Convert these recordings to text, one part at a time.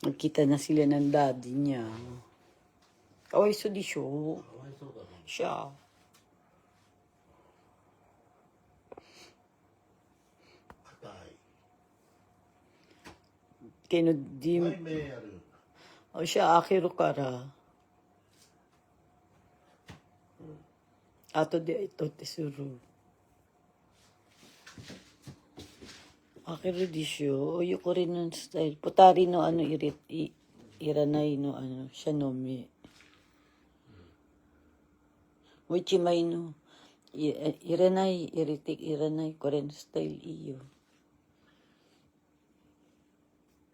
Nagkita na sila ng daddy niya. Kaway so di siyo. かわいそうだな。 Siya. Kino di... 硬い。目やる。 O siya, akiro kara. Ato di ito tesuro. Akiro di siyo. Oyo ko rin ng style. Putari no ano iranay no ano. Siya no mi. Wichimay no. Iranay, iritik iranay ko rin style iyo.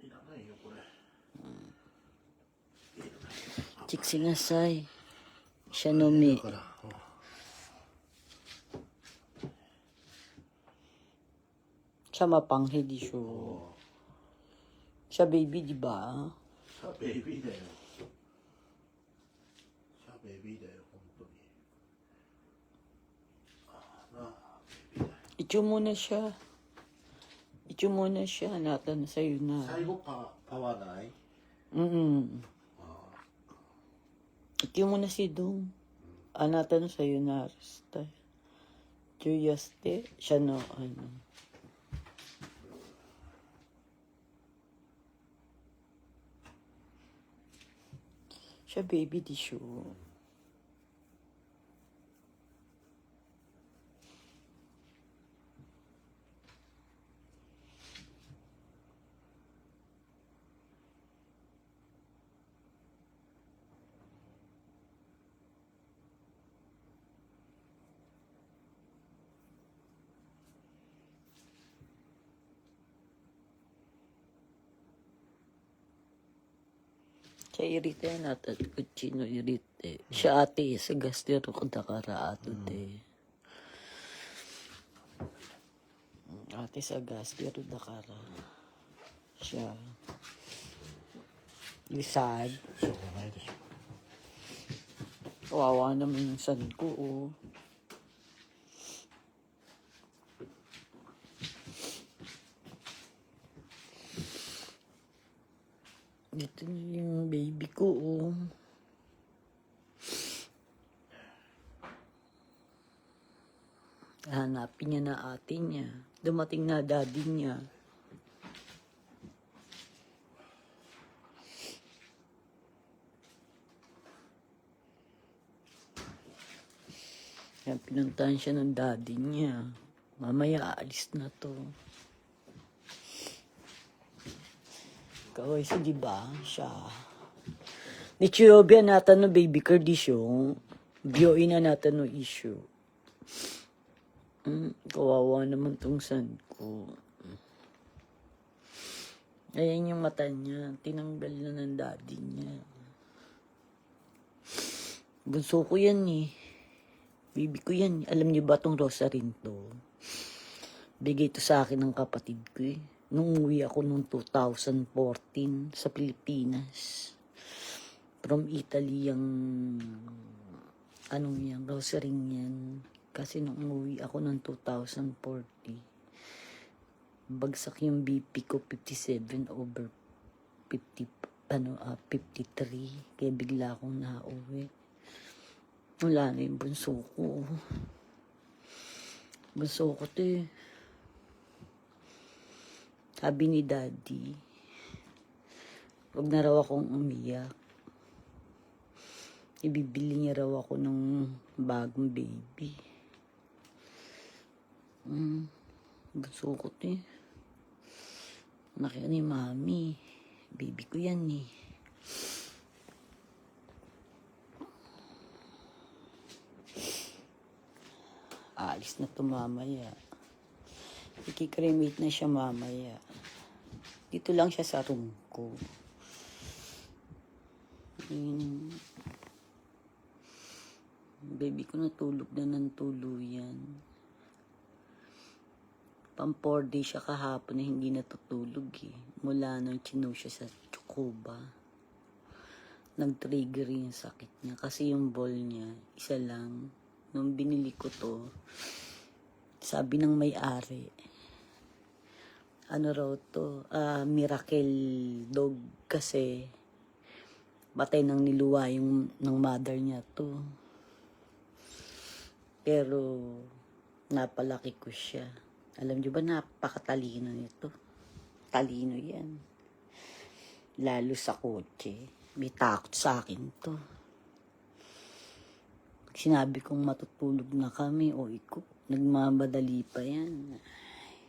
いらないよ、これ。 Chiksingasay. Siya no mi. だから。Siya mapanghe di siyo. Siya baby di ba? シャベイビーだよ。シャベイビーだよ、本当に。なあ、ベイビーだよ。 Icho muna siya. Icho muna siya. Natan sa'yo na. 最後パワーない。 Icho muna si Dong. Anatan sa'yo na. Curiosity. Siya no, ano. Siya baby di siya. Siya irite natin. Kuchino irite. Siya ate sa gastero kadakara ato te. Ate sa gastero dakara. Siya. Lisad. しょうがないでしょ。 Kawawa naman yung san ko, oh. Ito na yung baby ko, oh. Hanapin niya na ate niya. Dumating na daddy niya. Yan, pinuntahan siya ng daddy niya. Mamaya aalis na to. Kaway siya, diba? Siya. Nichiyobya natin no baby kardisyo. Biyoin na natin no issue. Kawawa naman tong san ko. Ayan yung mata niya. Tinanggal na ng daddy niya. Bunso ko yan eh. Baby ko yan. Alam niyo ba tong rosarin to? Bigay to sa akin ng kapatid ko eh. Nung umuwi ako noong 2014 sa Pilipinas. From Italy yung anong yan, rosaring yan. Kasi nung umuwi ako noong 2040, bagsak yung BP ko 57 over 50, 53. Kaya bigla akong nauwi. Wala na yung bunso ko. Bunso ko to eh. Sabi ni daddy, wag na raw akong umiyak. Ibibili niya raw ako ng bagong baby. Bunso ko to eh. Nakita ni mami. Baby ko yan eh. Alis na to mamaya. Ikikremate na siya mamaya. Dito lang siya sa room ko. Baby ko natulog na ng tuluyan. Pang 4 days siya kahapon na hindi natutulog eh. Mula nang chino siya sa Tsukuba. Nag-trigger yung sakit niya. Kasi yung ball niya, isa lang. Nung binili ko to, sabi ng may-ari, ano raw to, Miracle Dog kasi batay nang niluwa yung ng mother niya to. Pero napalaki ko siya. Alam niyo ba, napakatalino nito. Talino yan. Lalo sa kotse. May takot sa akin to. Pag sinabi kong matutulog na kami, o iko, nagmamadali pa yan.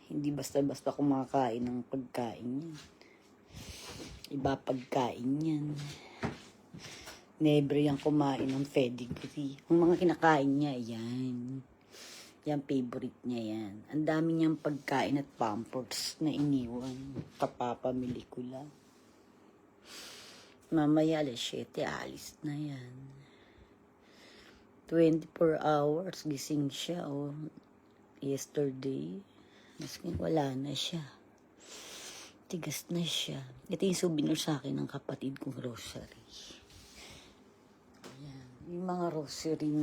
Hindi basta-basta kumakain ng pagkain yan. Iba pagkain yan. Never yan kumain ng pedigree. Ang mga kinakain niya, yan. Yan, favorite niya yan. Ang dami niyang pagkain at pampers na iniwan. Kapapamili ko lang. Mamaya alas 7, alis na yan. 24 hours, gising siya, oh. Yesterday, wala na siya. Tigas na siya. Ito yung souvenir sa akin ng kapatid kong rosary. Ayan. Yung mga rosary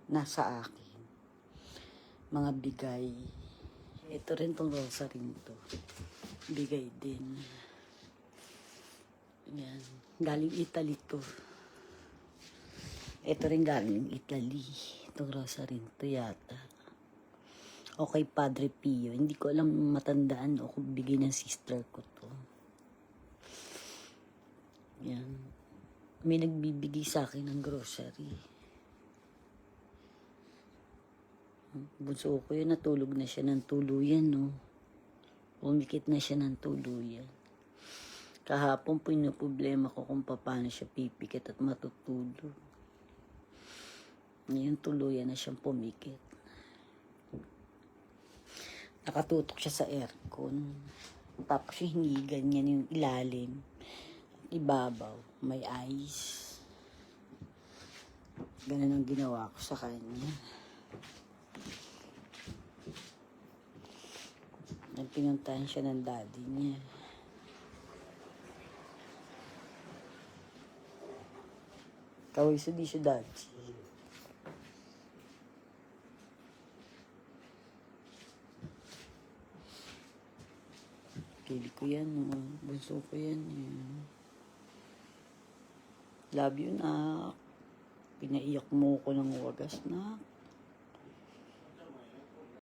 nasa akin. Mga bigay. Ito rin tong rosary to. Bigay din. Ayan. Galing Italy to. Ito rin galing Italy. Itong rosary to yata. O kay Padre Pio. Hindi ko alam matandaan o kung bigay ng sister ko to. Yan. May nagbibigay sa akin ng grocery. Bunso ko yun, natulog na siya ng tuluyan, no? Umikit na siya ng tuluyan. Kahapon pinoproblema ko kung paano siya pipikit at matutulog. Ngayon tuluyan na siyang pumikit. Nakatutok siya sa aircon. Tapos yung hinigan niya yung ilalim. Ibabaw. May ice. Ganun ang ginawa ko sa kanya. Pinuntahan siya ng daddy niya. Kaway sa di siya daddy. Pili ko yan, bunso ko yan. Love you, nak. Pinaiyak mo ko ng wagas, nak.